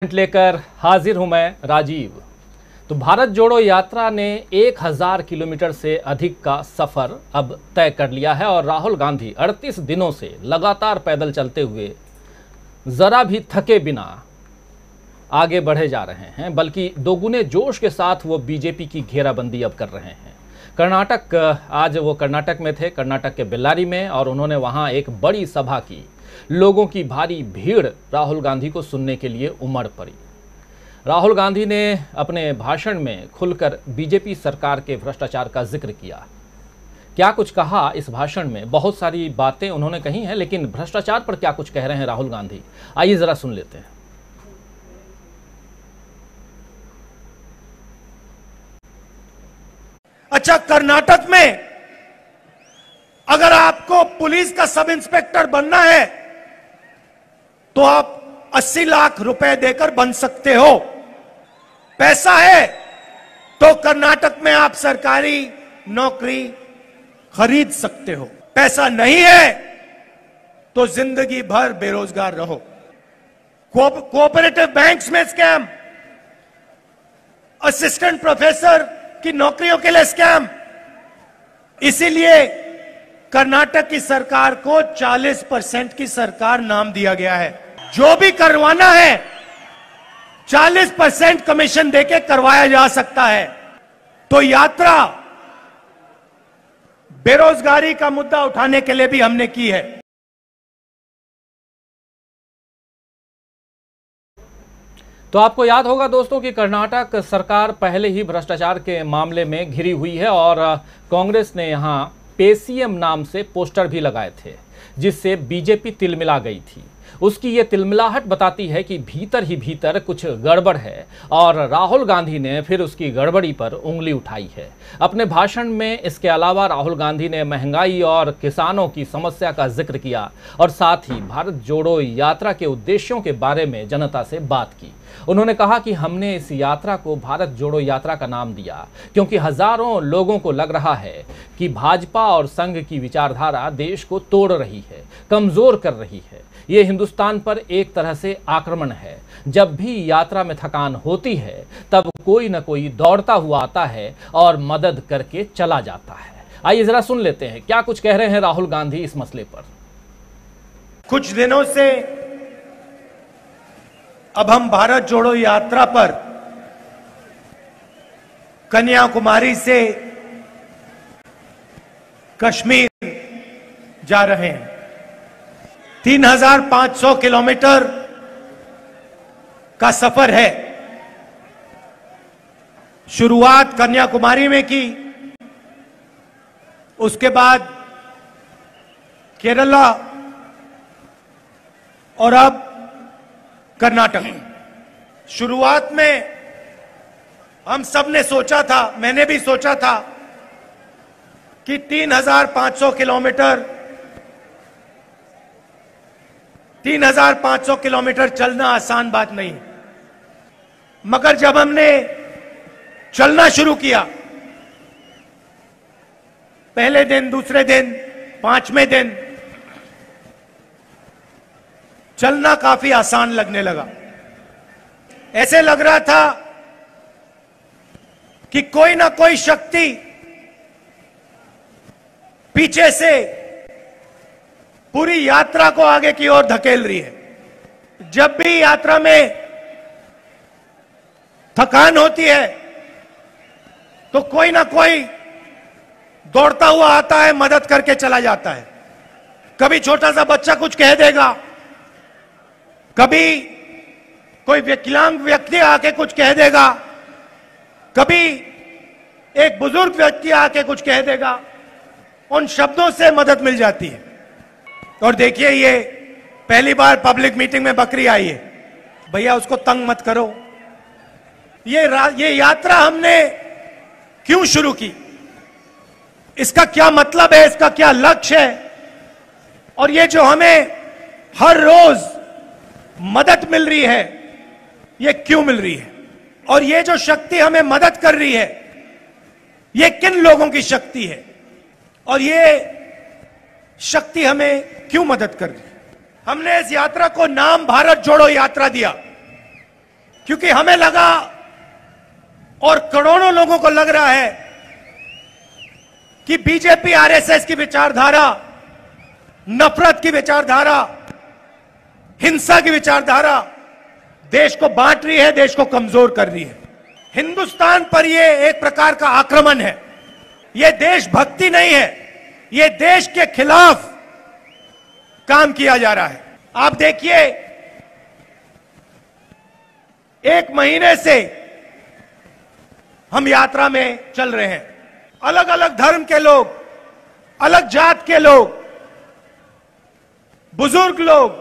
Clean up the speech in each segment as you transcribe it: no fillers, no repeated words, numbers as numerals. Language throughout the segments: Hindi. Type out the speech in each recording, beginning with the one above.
लेकर हाजिर हूं मैं राजीव। तो भारत जोड़ो यात्रा ने 1000 किलोमीटर से अधिक का सफर अब तय कर लिया है और राहुल गांधी 38 दिनों से लगातार पैदल चलते हुए जरा भी थके बिना आगे बढ़े जा रहे हैं, बल्कि दोगुने जोश के साथ वो बीजेपी की घेराबंदी अब कर रहे हैं। आज वो कर्नाटक में थे, कर्नाटक के बेल्लारी में, और उन्होंने वहां एक बड़ी सभा की। लोगों की भारी भीड़ राहुल गांधी को सुनने के लिए उमड़ पड़ी। राहुल गांधी ने अपने भाषण में खुलकर बीजेपी सरकार के भ्रष्टाचार का जिक्र किया। क्या कुछ कहा इस भाषण में? बहुत सारी बातें उन्होंने कही हैं, लेकिन भ्रष्टाचार पर क्या कुछ कह रहे हैं राहुल गांधी, आइए जरा सुन लेते हैं। अच्छा, कर्नाटक में अगर आपको पुलिस का सब इंस्पेक्टर बनना है तो आप 80 लाख रुपए देकर बन सकते हो। पैसा है तो कर्नाटक में आप सरकारी नौकरी खरीद सकते हो। पैसा नहीं है तो जिंदगी भर बेरोजगार रहो। कोऑपरेटिव बैंक्स में स्कैम, असिस्टेंट प्रोफेसर की नौकरियों के लिए स्कैम। इसीलिए कर्नाटक की सरकार को 40% की सरकार नाम दिया गया है। जो भी करवाना है 40% कमीशन देके करवाया जा सकता है। तो यात्रा बेरोजगारी का मुद्दा उठाने के लिए भी हमने की है। तो आपको याद होगा दोस्तों कि कर्नाटक सरकार पहले ही भ्रष्टाचार के मामले में घिरी हुई है और कांग्रेस ने यहां पेसीएम नाम से पोस्टर भी लगाए थे, जिससे बीजेपी तिलमिला गई थी। उसकी ये तिलमिलाहट बताती है कि भीतर ही भीतर कुछ गड़बड़ है और राहुल गांधी ने फिर उसकी गड़बड़ी पर उंगली उठाई है। अपने भाषण में इसके अलावा राहुल गांधी ने महंगाई और किसानों की समस्या का जिक्र किया और साथ ही भारत जोड़ो यात्रा के उद्देश्यों के बारे में जनता से बात की। उन्होंने कहा कि हमने इस यात्रा को भारत जोड़ो यात्रा का नाम दिया क्योंकि हजारों लोगों को लग रहा है कि भाजपा और संघ की विचारधारा देश को तोड़ रही है, कमजोर कर रही है। ये हिंदुस्तान पर एक तरह से आक्रमण है। जब भी यात्रा में थकान होती है तब कोई न कोई दौड़ता हुआ आता है और मदद करके चला जाता है। आइए जरा सुन लेते हैं क्या कुछ कह रहे हैं राहुल गांधी इस मसले पर। कुछ दिनों से अब हम भारत जोड़ो यात्रा पर कन्याकुमारी से कश्मीर जा रहे हैं। 3500 किलोमीटर का सफर है। शुरुआत कन्याकुमारी में की, उसके बाद केरला और अब कर्नाटक। शुरुआत में हम सब ने सोचा था, मैंने भी सोचा था कि 3500 किलोमीटर चलना आसान बात नहीं। मगर जब हमने चलना शुरू किया, पहले दिन, दूसरे दिन, 5वें दिन चलना काफी आसान लगने लगा। ऐसे लग रहा था कि कोई ना कोई शक्ति पीछे से पूरी यात्रा को आगे की ओर धकेल रही है। जब भी यात्रा में थकान होती है तो कोई ना कोई दौड़ता हुआ आता है, मदद करके चला जाता है। कभी छोटा सा बच्चा कुछ कह देगा, कभी कोई विकलांग व्यक्ति आके कुछ कह देगा, कभी एक बुजुर्ग व्यक्ति आके कुछ कह देगा। उन शब्दों से मदद मिल जाती है। और देखिए, ये पहली बार पब्लिक मीटिंग में बकरी आई है। भैया उसको तंग मत करो। ये यात्रा हमने क्यों शुरू की, इसका क्या मतलब है, इसका क्या लक्ष्य है, और ये जो हमें हर रोज मदद मिल रही है ये क्यों मिल रही है, और ये जो शक्ति हमें मदद कर रही है ये किन लोगों की शक्ति है, और ये शक्ति हमें क्यों मदद कर रही है। हमने इस यात्रा को नाम भारत जोड़ो यात्रा दिया। क्योंकि हमें लगा और करोड़ों लोगों को लग रहा है कि बीजेपी आरएसएस की विचारधारा, नफरत की विचारधारा, हिंसा की विचारधारा देश को बांट रही है, देश को कमजोर कर रही है। हिंदुस्तान पर यह एक प्रकार का आक्रमण है। यह देशभक्ति नहीं है, यह देश के खिलाफ काम किया जा रहा है। आप देखिए, एक महीने से हम यात्रा में चल रहे हैं। अलग अलग धर्म के लोग, अलग जात के लोग, बुजुर्ग लोग,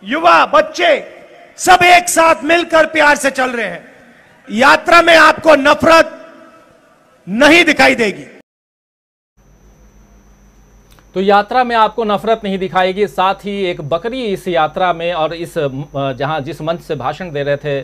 युवा, बच्चे सब एक साथ मिलकर प्यार से चल रहे हैं। यात्रा में आपको नफरत नहीं दिखाई देगी। तो यात्रा में आपको नफरत नहीं दिखाएगी। साथ ही एक बकरी इस यात्रा में, और इस जहां जिस मंच से भाषण दे रहे थे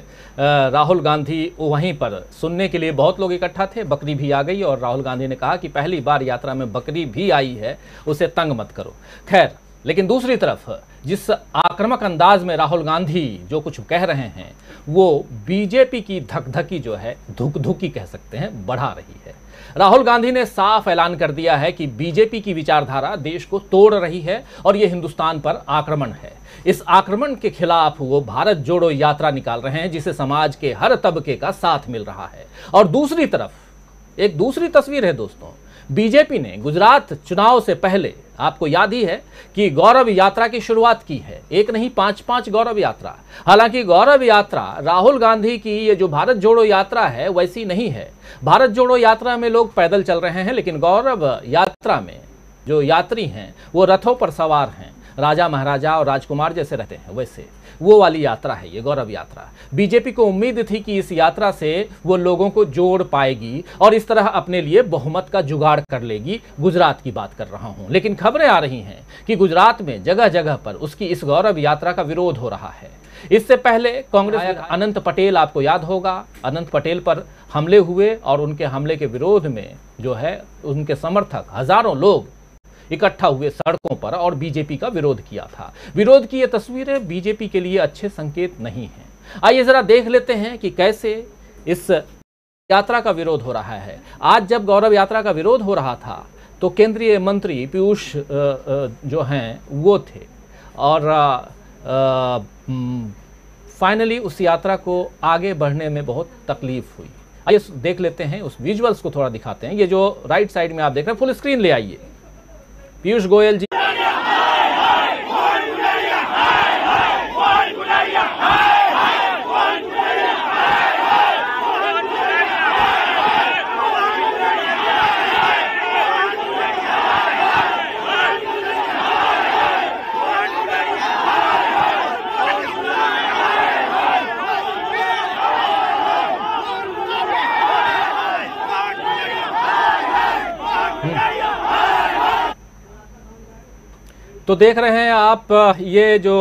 राहुल गांधी, वहीं पर सुनने के लिए बहुत लोग इकट्ठा थे। बकरी भी आ गई और राहुल गांधी ने कहा कि पहली बार यात्रा में बकरी भी आई है, उसे तंग मत करो। खैर, लेकिन दूसरी तरफ जिस आक्रामक अंदाज में राहुल गांधी जो कुछ कह रहे हैं, वो बीजेपी की धकधकी जो है, धुकधुकी कह सकते हैं, बढ़ा रही है। राहुल गांधी ने साफ ऐलान कर दिया है कि बीजेपी की विचारधारा देश को तोड़ रही है और ये हिंदुस्तान पर आक्रमण है। इस आक्रमण के खिलाफ वो भारत जोड़ो यात्रा निकाल रहे हैं, जिसे समाज के हर तबके का साथ मिल रहा है। और दूसरी तरफ एक दूसरी तस्वीर है दोस्तों, बीजेपी ने गुजरात चुनाव से पहले, आपको याद ही है कि गौरव यात्रा की शुरुआत की है। एक नहीं, 5-5 गौरव यात्रा। हालांकि गौरव यात्रा राहुल गांधी की ये जो भारत जोड़ो यात्रा है वैसी नहीं है। भारत जोड़ो यात्रा में लोग पैदल चल रहे हैं, लेकिन गौरव यात्रा में जो यात्री हैं वो रथों पर सवार हैं, राजा महाराजा और राजकुमार जैसे रहते हैं वैसे, वो वाली यात्रा है ये गौरव यात्रा। बीजेपी को उम्मीद थी कि इस यात्रा से वो लोगों को जोड़ पाएगी और इस तरह अपने लिए बहुमत का जुगाड़ कर लेगी। गुजरात की बात कर रहा हूं, लेकिन खबरें आ रही हैं कि गुजरात में जगह जगह पर उसकी इस गौरव यात्रा का विरोध हो रहा है। इससे पहले कांग्रेस अनंत पटेल, आपको याद होगा, अनंत पटेल पर हमले हुए और उनके हमले के विरोध में जो है उनके समर्थक हजारों लोग इकट्ठा हुए सड़कों पर और बीजेपी का विरोध किया था। विरोध की ये तस्वीरें बीजेपी के लिए अच्छे संकेत नहीं हैं। आइए जरा देख लेते हैं कि कैसे इस यात्रा का विरोध हो रहा है। आज जब गौरव यात्रा का विरोध हो रहा था तो केंद्रीय मंत्री पीयूष जो हैं वो थे और फाइनली उस यात्रा को आगे बढ़ने में बहुत तकलीफ हुई। आइए देख लेते हैं, उस विजुअल्स को थोड़ा दिखाते हैं। ये जो राइट साइड में आप देख रहे हैं, फुल स्क्रीन ले आइए। पीयूष गोयल जी, तो देख रहे हैं आप ये जो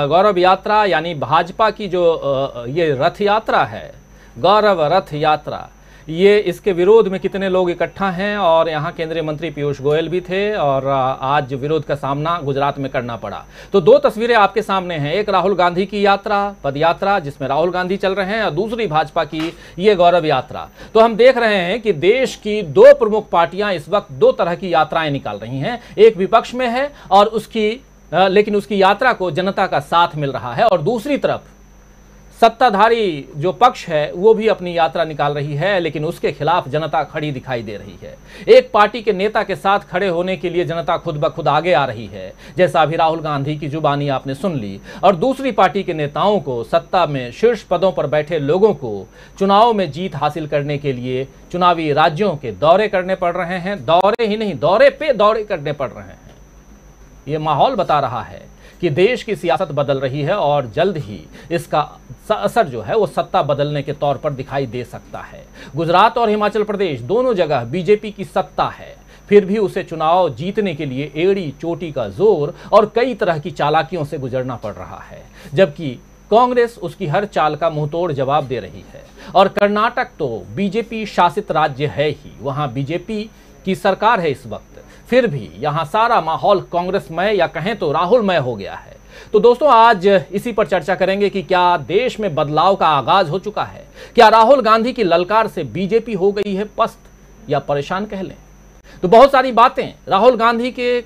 गौरव यात्रा यानी भाजपा की जो ये रथ यात्रा है, गौरव रथ यात्रा, ये इसके विरोध में कितने लोग इकट्ठा हैं। और यहाँ केंद्रीय मंत्री पीयूष गोयल भी थे और आज विरोध का सामना गुजरात में करना पड़ा। तो दो तस्वीरें आपके सामने हैं, एक राहुल गांधी की यात्रा, पद यात्रा जिसमें राहुल गांधी चल रहे हैं, और दूसरी भाजपा की ये गौरव यात्रा। तो हम देख रहे हैं कि देश की दो प्रमुख पार्टियां इस वक्त दो तरह की यात्राएं निकाल रही हैं। एक विपक्ष में है और लेकिन उसकी यात्रा को जनता का साथ मिल रहा है, और दूसरी तरफ सत्ताधारी जो पक्ष है वो भी अपनी यात्रा निकाल रही है, लेकिन उसके खिलाफ जनता खड़ी दिखाई दे रही है। एक पार्टी के नेता के साथ खड़े होने के लिए जनता खुद ब खुद आगे आ रही है, जैसा अभी राहुल गांधी की जुबानी आपने सुन ली, और दूसरी पार्टी के नेताओं को, सत्ता में शीर्ष पदों पर बैठे लोगों को चुनाव में जीत हासिल करने के लिए चुनावी राज्यों के दौरे करने पड़ रहे हैं। दौरे ही नहीं, दौरे पे दौरे करने पड़ रहे हैं। ये माहौल बता रहा है कि देश की सियासत बदल रही है और जल्द ही इसका असर जो है वो सत्ता बदलने के तौर पर दिखाई दे सकता है। गुजरात और हिमाचल प्रदेश दोनों जगह बीजेपी की सत्ता है, फिर भी उसे चुनाव जीतने के लिए एड़ी चोटी का जोर और कई तरह की चालाकियों से गुजरना पड़ रहा है, जबकि कांग्रेस उसकी हर चाल का मुंहतोड़ जवाब दे रही है। और कर्नाटक तो बीजेपी शासित राज्य है ही, वहां बीजेपी की सरकार है इस वक्त, फिर भी यहां सारा माहौल कांग्रेसमय या कहें तो राहुलमय हो गया है। तो दोस्तों आज इसी पर चर्चा करेंगे कि क्या देश में बदलाव का आगाज हो चुका है, क्या राहुल गांधी की ललकार से बीजेपी हो गई है पस्त या परेशान कह लें। तो बहुत सारी बातें, राहुल गांधी के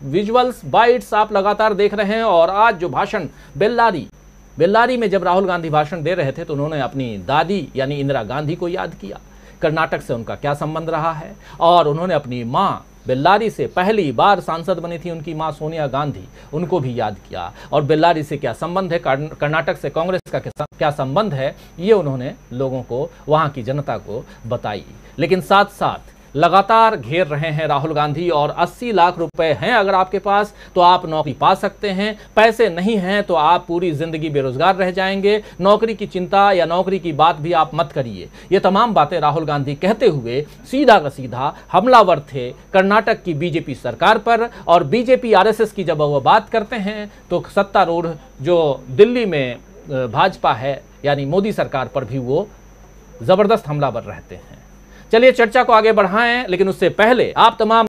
विजुअल्स बाइट्स आप लगातार देख रहे हैं। और आज जो भाषण बेल्लारी में जब राहुल गांधी भाषण दे रहे थे तो उन्होंने अपनी दादी यानी इंदिरा गांधी को याद किया, कर्नाटक से उनका क्या संबंध रहा है, और उन्होंने अपनी मां बेल्लारी से पहली बार सांसद बनी थी उनकी मां सोनिया गांधी, उनको भी याद किया। और बेल्लारी से क्या संबंध है, कर्नाटक से कांग्रेस का क्या संबंध है, ये उन्होंने लोगों को, वहां की जनता को बताई। लेकिन साथ साथ लगातार घेर रहे हैं राहुल गांधी। और 80 लाख रुपए हैं अगर आपके पास तो आप नौकरी पा सकते हैं, पैसे नहीं हैं तो आप पूरी जिंदगी बेरोजगार रह जाएंगे, नौकरी की चिंता या नौकरी की बात भी आप मत करिए। ये तमाम बातें राहुल गांधी कहते हुए सीधा का सीधा हमलावर थे कर्नाटक की बीजेपी सरकार पर। और बीजेपी आरएसएस की जब वो बात करते हैं तो सत्तारूढ़ जो दिल्ली में भाजपा है यानी मोदी सरकार पर भी वो जबरदस्त हमलावर रहते हैं। चलिए चर्चा को आगे बढ़ाएं, लेकिन उससे पहले आप तमाम